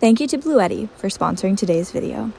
Thank you to Bluetti for sponsoring today's video.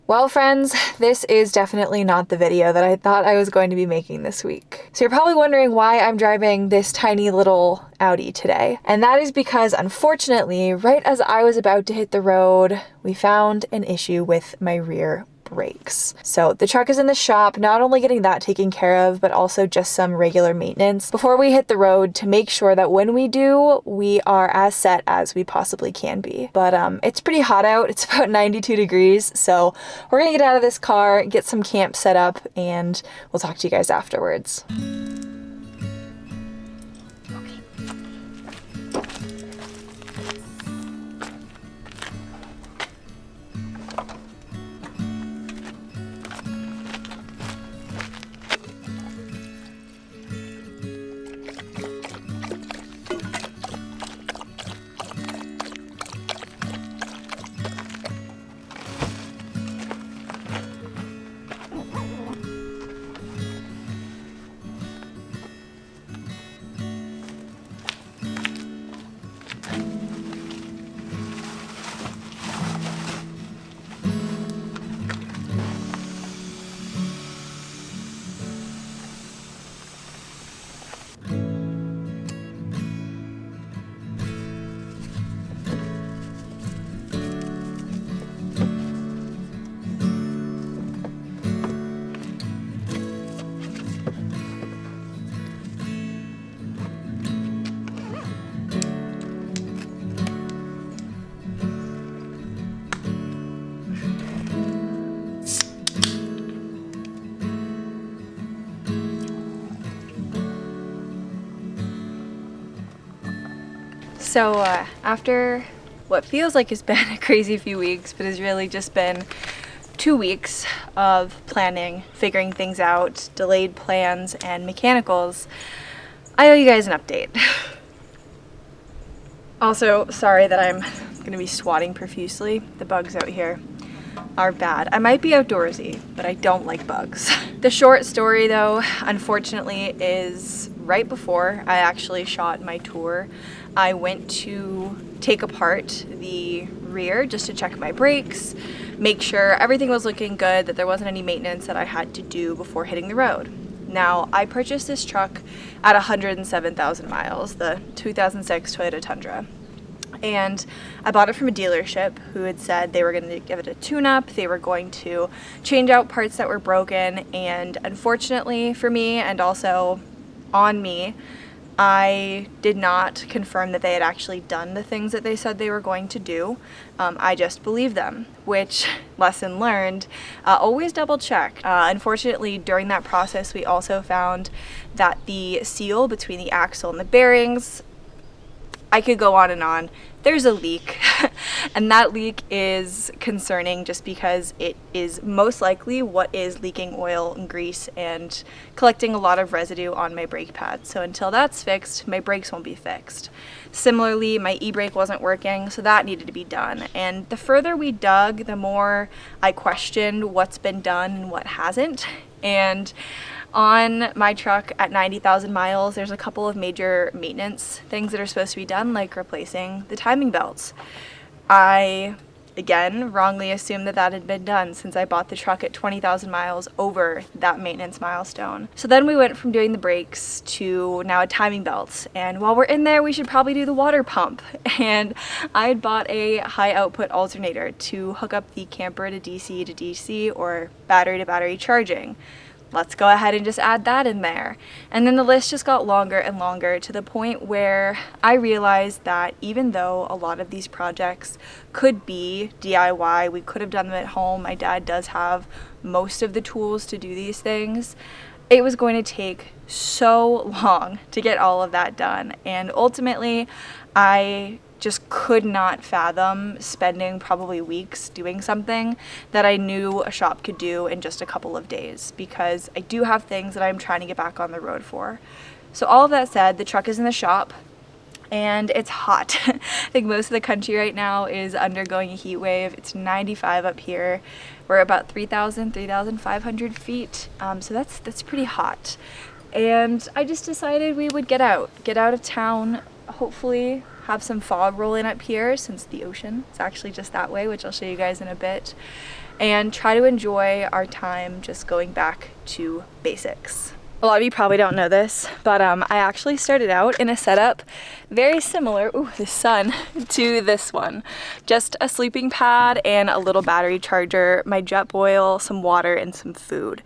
Well, friends, this is definitely not the video that I thought I was going to be making this week. So you're probably wondering why I'm driving this tiny little Audi today. And that is because, unfortunately, right as I was about to hit the road, we found an issue with my rear brakes. So the truck is in the shop, not only getting that taken care of, but also just some regular maintenance before we hit the road to make sure that when we do, we are as set as we possibly can be. But it's pretty hot out. It's about 92 degrees. So we're gonna get out of this car, get some camp set up, and we'll talk to you guys afterwards. So after what feels like has been a crazy few weeks, but has really just been 2 weeks of planning, figuring things out, delayed plans, and mechanicals, I owe you guys an update. Also, sorry that I'm gonna be swatting profusely. The bugs out here are bad. I might be outdoorsy, but I don't like bugs. The short story though, unfortunately, is right before I actually shot my tour, I went to take apart the rear just to check my brakes, make sure everything was looking good, that there wasn't any maintenance that I had to do before hitting the road. Now, I purchased this truck at 107,000 miles, the 2006 Toyota Tundra. And I bought it from a dealership who had said they were going to give it a tune-up, they were going to change out parts that were broken, and unfortunately for me, and also on me, I did not confirm that they had actually done the things that they said they were going to do. I just believed them, which, lesson learned, always double check. Unfortunately, during that process, we also found that the seal between the axle and the bearings, I could go on and on. There's a leak, and that leak is concerning just because it is most likely what is leaking oil and grease and collecting a lot of residue on my brake pad. So until that's fixed, my brakes won't be fixed. Similarly, my e-brake wasn't working, so that needed to be done. And the further we dug, the more I questioned what's been done and what hasn't. And on my truck at 90,000 miles, there's a couple of major maintenance things that are supposed to be done, like replacing the timing belts. I, again, wrongly assumed that that had been done since I bought the truck at 20,000 miles over that maintenance milestone. So then we went from doing the brakes to now a timing belt. And while we're in there, we should probably do the water pump. And I had bought a high output alternator to hook up the camper to DC or battery to battery charging. Let's go ahead and just add that in there. And then the list just got longer and longer to the point where I realized that even though a lot of these projects could be DIY, we could have done them at home, my dad does have most of the tools to do these things, it was going to take so long to get all of that done. And ultimately, I just could not fathom spending probably weeks doing something that I knew a shop could do in just a couple of days, because I do have things that I'm trying to get back on the road for. So all of that said, the truck is in the shop. and it's hot. I think most of the country right now is undergoing a heat wave. It's 95 up here. We're about 3,500 feet, so that's pretty hot. And I just decided we would get out of town, hopefully have some fog roll in up here since the ocean is actually just that way, which I'll show you guys in a bit, and try to enjoy our time just going back to basics. A lot of you probably don't know this, but I actually started out in a setup very similar, ooh, the sun, to this one. Just a sleeping pad and a little battery charger, my Jetboil, some water, and some food.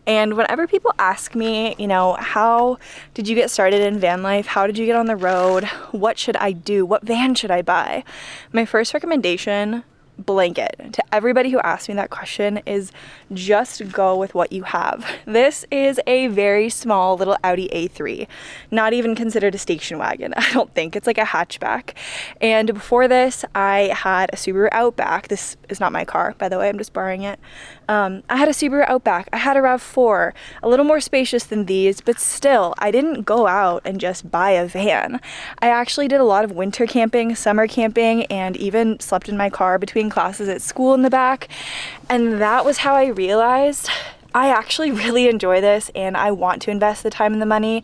And whenever people ask me, you know, how did you get started in van life? How did you get on the road? What should I do? What van should I buy? My first recommendation, blanket, to everybody who asks me that question, is just go with what you have. This is a very small little Audi A3, not even considered a station wagon. I don't think it's like a hatchback. And before this, I had a Subaru Outback. This is not my car, by the way, I'm just borrowing it. I had a Subaru Outback. I had a RAV4, a little more spacious than these, but still, I didn't go out and just buy a van. I actually did a lot of winter camping, summer camping, and even slept in my car between classes at school in the back. And that was how I realized I actually really enjoy this, and I want to invest the time and the money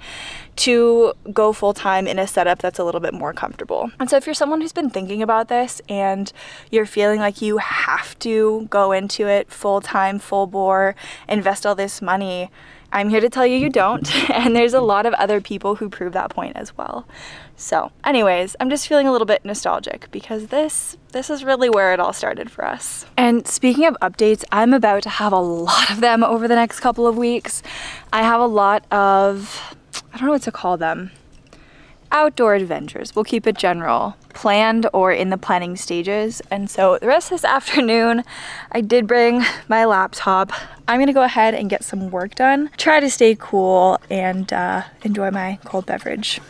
to go full-time in a setup that's a little bit more comfortable. And so if you're someone who's been thinking about this and you're feeling like you have to go into it full-time, full bore, invest all this money, I'm here to tell you don't, and there's a lot of other people who prove that point as well. So anyways, I'm just feeling a little bit nostalgic because this is really where it all started for us. And speaking of updates, I'm about to have a lot of them over the next couple of weeks. I have a lot of, I don't know what to call them, outdoor adventures, we'll keep it general, planned or in the planning stages. And so the rest of this afternoon, I did bring my laptop. I'm gonna go ahead and get some work done, try to stay cool, and enjoy my cold beverage.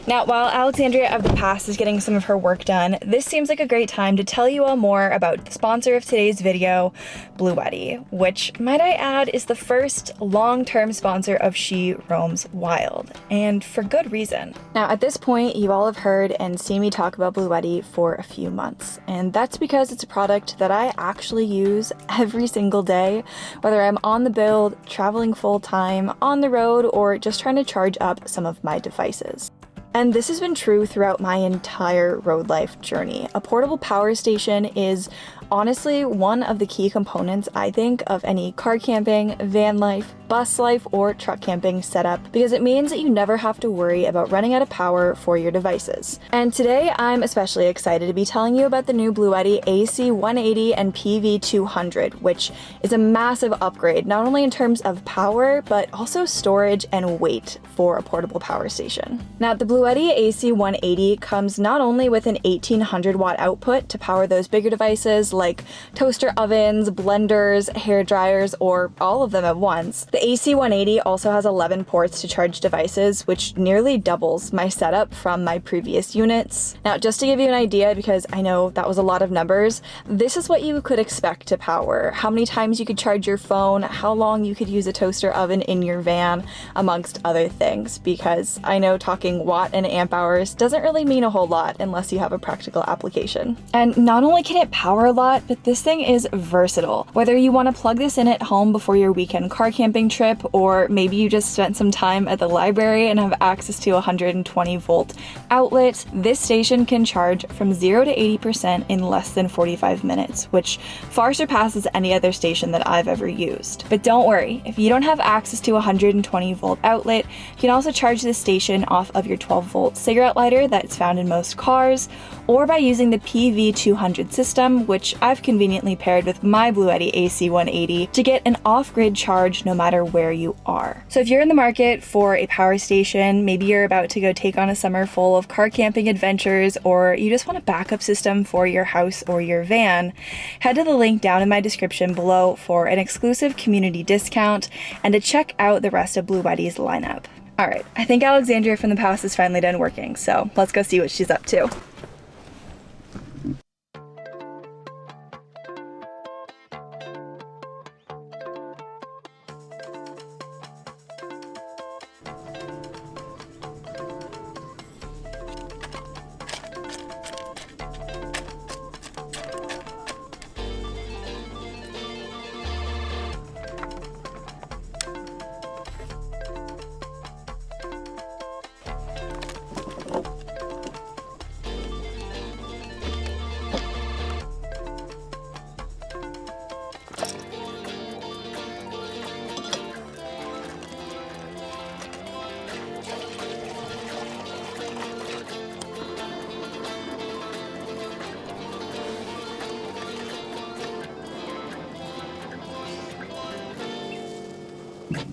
Now, while Alexandria of the Pass is getting some of her work done, this seems like a great time to tell you all more about the sponsor of today's video, Bluetti, which, might I add, is the first long-term sponsor of She Roams Wild, and for good reason. Now, at this point, you all have heard and seen me talk about Bluetti for a few months, and that's because it's a product that I actually use every single day, whether I'm on the build, traveling full-time, on the road, or just trying to charge up some of my devices. And this has been true throughout my entire road life journey. A portable power station is honestly one of the key components, I think, of any car camping, van life, bus life, or truck camping setup, because it means that you never have to worry about running out of power for your devices. And today I'm especially excited to be telling you about the new Bluetti AC180 and PV200, which is a massive upgrade, not only in terms of power, but also storage and weight for a portable power station. Now, the Bluetti AC180 comes not only with an 1800 watt output to power those bigger devices like toaster ovens, blenders, hair dryers, or all of them at once. The AC180 also has 11 ports to charge devices, which nearly doubles my setup from my previous units. Now, just to give you an idea, because I know that was a lot of numbers, this is what you could expect to power, how many times you could charge your phone, how long you could use a toaster oven in your van, amongst other things, because I know talking watt and amp hours doesn't really mean a whole lot unless you have a practical application. And not only can it power a lot, but this thing is versatile. Whether you want to plug this in at home before your weekend car camping trip, or maybe you just spent some time at the library and have access to a 120 volt outlet, this station can charge from 0 to 80% in less than 45 minutes, which far surpasses any other station that I've ever used. But don't worry, if you don't have access to a 120 volt outlet, you can also charge this station off of your 12 volt cigarette lighter that's found in most cars, or by using the PV200 system, which I've conveniently paired with my Bluetti AC180 to get an off-grid charge no matter where you are. So if you're in the market for a power station, maybe you're about to go take on a summer full of car camping adventures, or you just want a backup system for your house or your van, head to the link down in my description below for an exclusive community discount and to check out the rest of Bluetti's lineup. Alright, I think Alexandria from the Pass is finally done working, so let's go see what she's up to.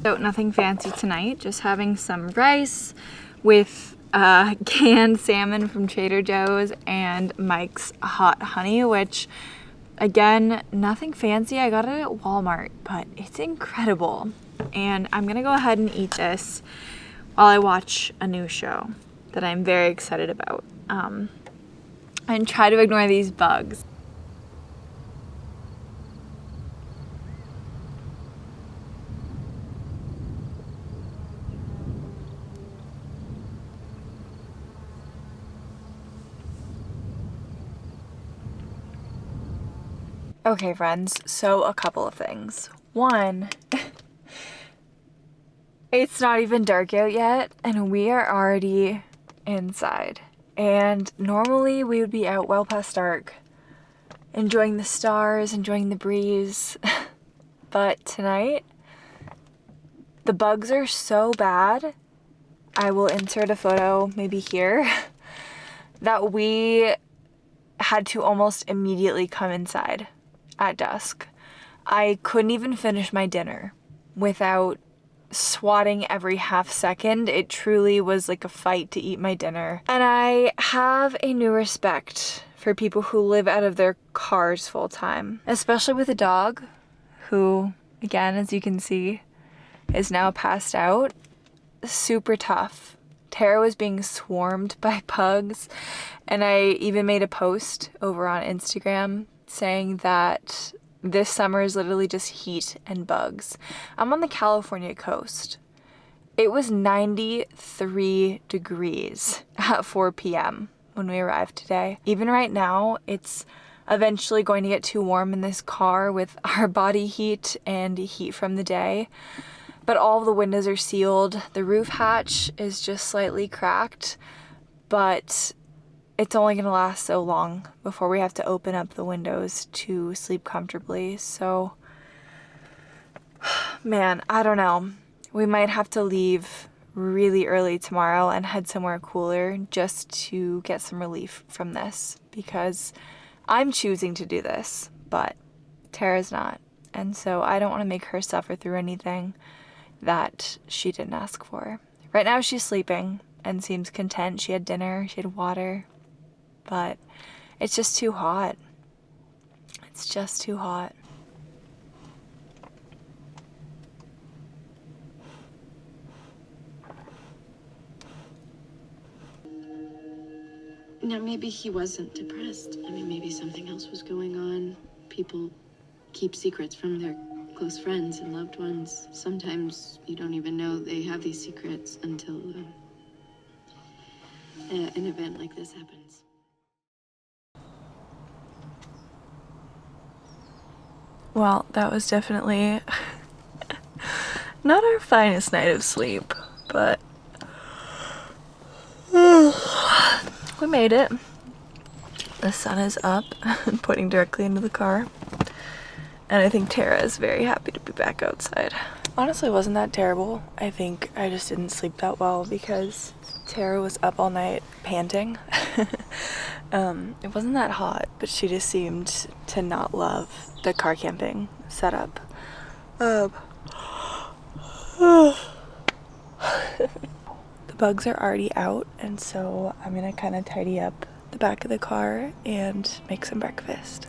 So nothing fancy tonight, just having some rice with canned salmon from Trader Joe's and Mike's hot honey, which again, nothing fancy. I got it at Walmart, but it's incredible. And I'm gonna go ahead and eat this while I watch a new show that I'm very excited about. And try to ignore these bugs. Okay, friends, so a couple of things. One, it's not even dark out yet, and we are already inside. And normally we would be out well past dark, enjoying the stars, enjoying the breeze. But tonight, the bugs are so bad, I will insert a photo maybe here, that we had to almost immediately come inside at dusk. I couldn't even finish my dinner without swatting every half second. It truly was like a fight to eat my dinner. And I have a new respect for people who live out of their cars full time, especially with a dog who, again, as you can see, is now passed out. Super tough. Tara was being swarmed by bugs, and I even made a post over on Instagram saying that this summer is literally just heat and bugs. I'm on the California coast. It was 93 degrees at 4 p.m. when we arrived today. Even right now, it's eventually going to get too warm in this car with our body heat and heat from the day. But all of the windows are sealed. The roof hatch is just slightly cracked, but it's only going to last so long before we have to open up the windows to sleep comfortably. So, man, I don't know. We might have to leave really early tomorrow and head somewhere cooler just to get some relief from this, because I'm choosing to do this, but Tara's not. And so I don't want to make her suffer through anything that she didn't ask for. Right now she's sleeping and seems content. She had dinner, she had water. But it's just too hot. It's just too hot. Now, maybe he wasn't depressed. I mean, maybe something else was going on. People keep secrets from their close friends and loved ones. Sometimes you don't even know they have these secrets until an event like this happens. Well, that was definitely not our finest night of sleep, but we made it. The sun is up and pointing directly into the car. And I think Tara is very happy to be back outside. Honestly, it wasn't that terrible. I think I just didn't sleep that well because Tara was up all night panting. It wasn't that hot, but she just seemed to not love the car camping setup. The bugs are already out, and so I'm gonna kind of tidy up the back of the car and make some breakfast.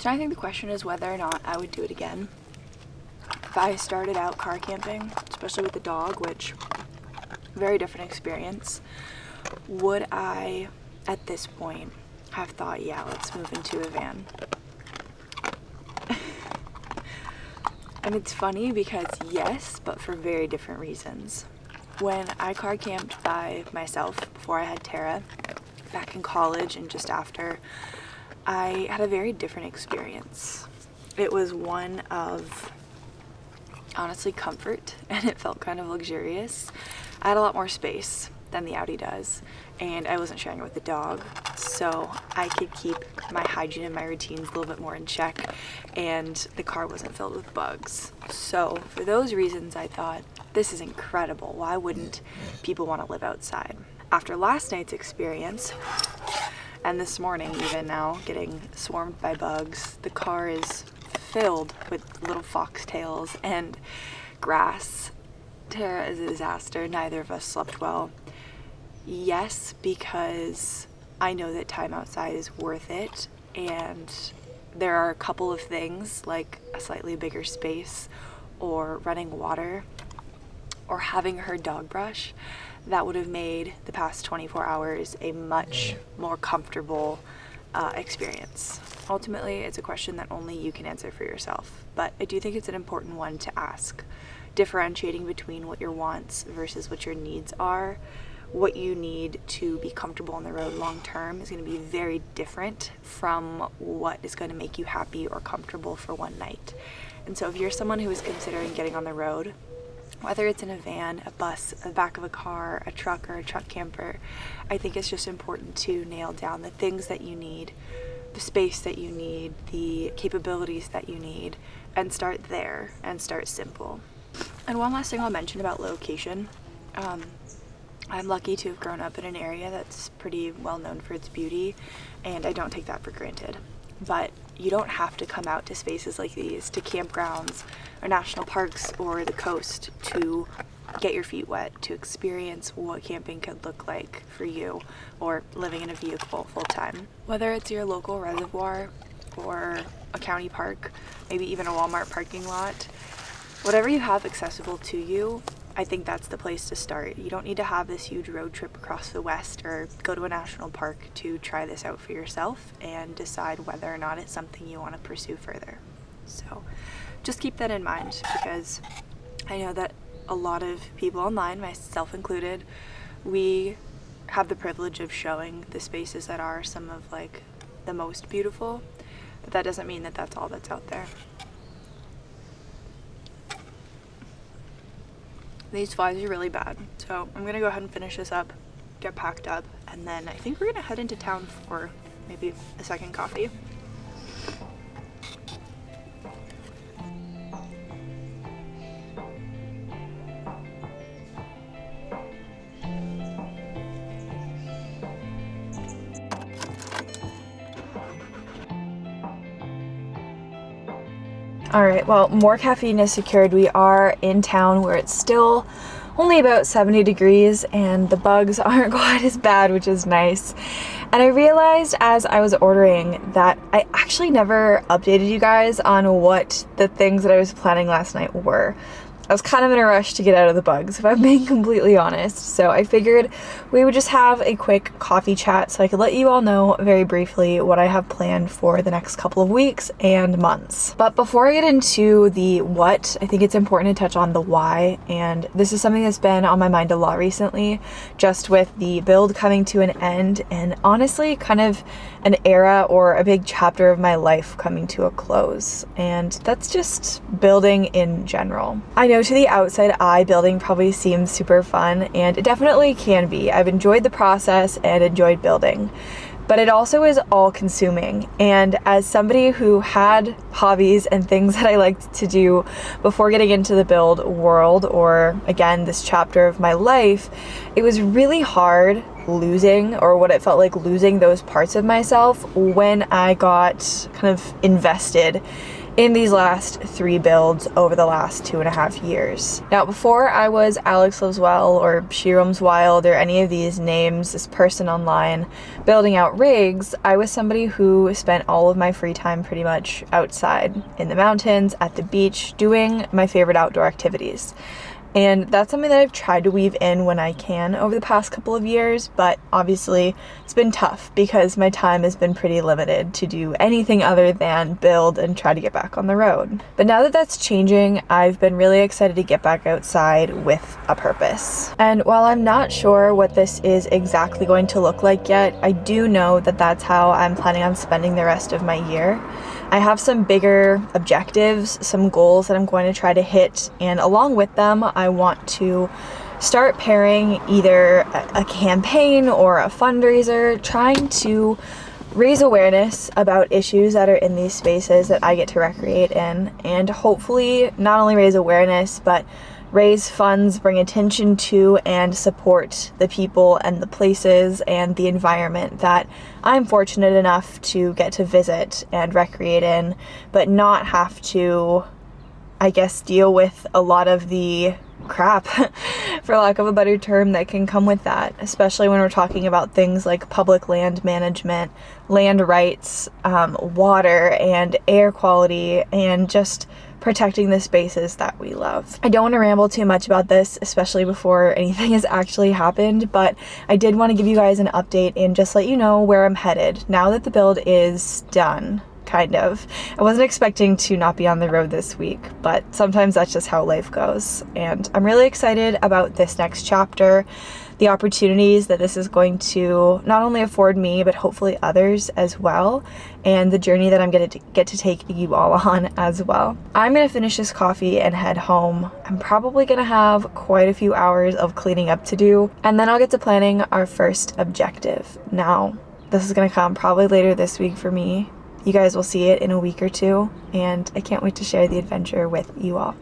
So I think the question is whether or not I would do it again. If I started out car camping, especially with the dog, which very different experience, would I at this point have thought, yeah, let's move into a van? And it's funny because yes, but for very different reasons. When I car camped by myself before I had Tara, back in college and just after, I had a very different experience. It was one of honestly comfort, and it felt kind of luxurious. I had a lot more space than the Audi does, and I wasn't sharing it with the dog, so I could keep my hygiene and my routines a little bit more in check, and the car wasn't filled with bugs. So for those reasons, I thought, this is incredible. Why wouldn't people want to live outside? After last night's experience, and this morning even now, getting swarmed by bugs, the car is filled with little foxtails and grass. Tara is a disaster. Neither of us slept well. Yes, because I know that time outside is worth it, and there are a couple of things like a slightly bigger space or running water or having her dog brush that would have made the past 24 hours a much more comfortable experience. Ultimately, it's a question that only you can answer for yourself, but I do think it's an important one to ask. Differentiating between what your wants versus what your needs are. What you need to be comfortable on the road long term is going to be very different from what is going to make you happy or comfortable for one night. And so if you're someone who is considering getting on the road, whether it's in a van, a bus, the back of a car, a truck, or a truck camper, I think it's just important to nail down the things that you need, the space that you need, the capabilities that you need, and start there and start simple. And one last thing I'll mention about location. I'm lucky to have grown up in an area that's pretty well known for its beauty, and I don't take that for granted. But you don't have to come out to spaces like these, to campgrounds or national parks or the coast, to get your feet wet, to experience what camping could look like for you or living in a vehicle full time. Whether it's your local reservoir or a county park, maybe even a Walmart parking lot, whatever you have accessible to you, I think that's the place to start. You don't need to have this huge road trip across the West or go to a national park to try this out for yourself and decide whether or not it's something you want to pursue further. So just keep that in mind, because I know that a lot of people online, myself included, we have the privilege of showing the spaces that are some of like the most beautiful, but that doesn't mean that that's all that's out there. These flies are really bad, so I'm gonna go ahead and finish this up, get packed up, and then I think we're gonna head into town for maybe a second coffee. All right, well, more caffeine is secured. We are in town where it's still only about 70 degrees and the bugs aren't quite as bad, which is nice. And I realized as I was ordering that I actually never updated you guys on what the things that I was planning last night were. I was kind of in a rush to get out of the bugs, if I'm being completely honest. So I figured we would just have a quick coffee chat so I could let you all know very briefly what I have planned for the next couple of weeks and months. But before I get into the what, I think it's important to touch on the why. And this is something that's been on my mind a lot recently, just with the build coming to an end and honestly kind of an era or a big chapter of my life coming to a close. And that's just building in general. I know to the outside eye, building probably seems super fun, and it definitely can be. I've enjoyed the process and enjoyed building, but it also is all consuming. And as somebody who had hobbies and things that I liked to do before getting into the build world, or again, this chapter of my life, it was really hard losing, or what it felt like losing, those parts of myself when I got kind of invested in these last 3 builds over the last 2.5 years. Now, before I was Alex Lives Well or She Roams Wild or any of these names, this person online building out rigs, I was somebody who spent all of my free time pretty much outside in the mountains, at the beach, doing my favorite outdoor activities. And that's something that I've tried to weave in when I can over the past couple of years, but obviously it's been tough because my time has been pretty limited to do anything other than build and try to get back on the road. But now that that's changing, I've been really excited to get back outside with a purpose. And while I'm not sure what this is exactly going to look like yet, I do know that that's how I'm planning on spending the rest of my year. I have some bigger objectives, some goals that I'm going to try to hit, and along with them, I want to start pairing either a campaign or a fundraiser, trying to raise awareness about issues that are in these spaces that I get to recreate in, and hopefully not only raise awareness, but raise funds, bring attention to, and support the people and the places and the environment that I'm fortunate enough to get to visit and recreate in, but not have to, I guess, deal with a lot of the crap, for lack of a better term, that can come with that, especially when we're talking about things like public land management, land rights, water and air quality, and just protecting the spaces that we love. I don't want to ramble too much about this, especially before anything has actually happened, but I did want to give you guys an update and just let you know where I'm headed now that the build is done. Kind of. I wasn't expecting to not be on the road this week, but sometimes that's just how life goes. And I'm really excited about this next chapter, the opportunities that this is going to not only afford me, but hopefully others as well, and the journey that I'm going to get to take you all on as well. I'm going to finish this coffee and head home. I'm probably going to have quite a few hours of cleaning up to do, and then I'll get to planning our first objective. Now, this is going to come probably later this week for me. You guys will see it in a week or two, and I can't wait to share the adventure with you all.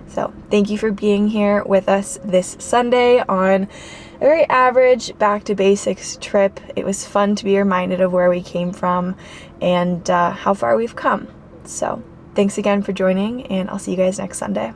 So thank you for being here with us this Sunday on a very average back to basics trip. It was fun to be reminded of where we came from and how far we've come. So thanks again for joining, and I'll see you guys next Sunday.